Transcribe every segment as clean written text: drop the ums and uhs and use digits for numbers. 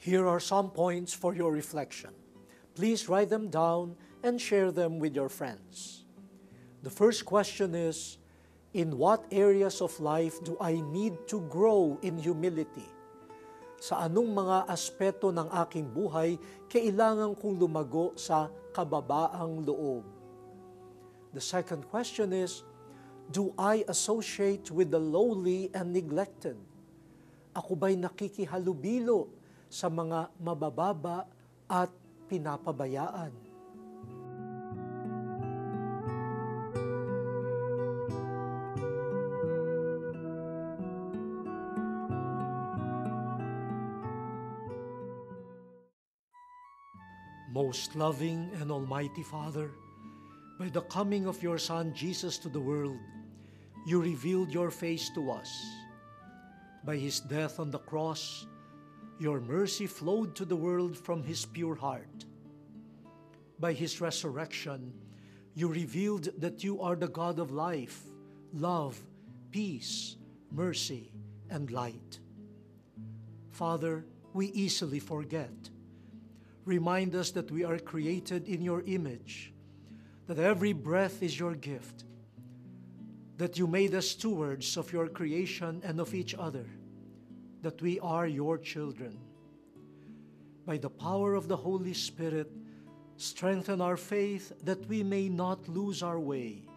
Here are some points for your reflection. Please write them down and share them with your friends. The first question is, in what areas of life do I need to grow in humility? Sa anong mga aspeto ng aking buhay kailangan kong lumago sa kababaang loob? The second question is, do I associate with the lowly and neglected? Ako ba'y nakikihalubilo sa mga mabababa at pinapabayaan? Most loving and almighty Father, by the coming of your Son Jesus to the world, you revealed your face to us. By his death on the cross, your mercy flowed to the world from his pure heart. By his resurrection, you revealed that you are the God of life, love, peace, mercy, and light. Father, we easily forget. Remind us that we are created in your image, that every breath is your gift, that you made us stewards of your creation and of each other, that we are your children. By the power of the Holy Spirit, strengthen our faith that we may not lose our way.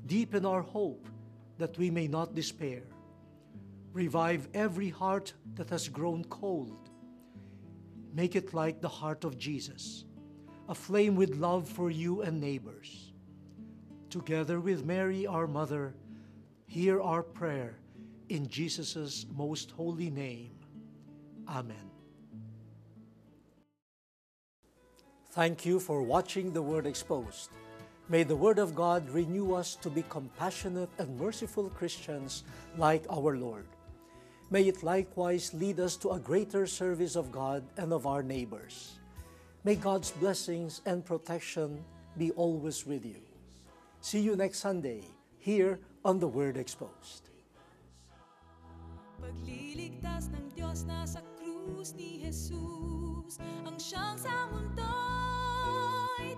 Deepen our hope that we may not despair. Revive every heart that has grown cold. Make it like the heart of Jesus, aflame with love for you and neighbors. Together with Mary, our Mother, hear our prayer in Jesus' most holy name. Amen. Thank you for watching The Word Exposed. May the Word of God renew us to be compassionate and merciful Christians like our Lord. May it likewise lead us to a greater service of God and of our neighbors. May God's blessings and protection be always with you. See you next Sunday here on The Word Exposed. Pagliligtas ng Diyos nasa krus ni Jesus, ang siyang sa mundo'y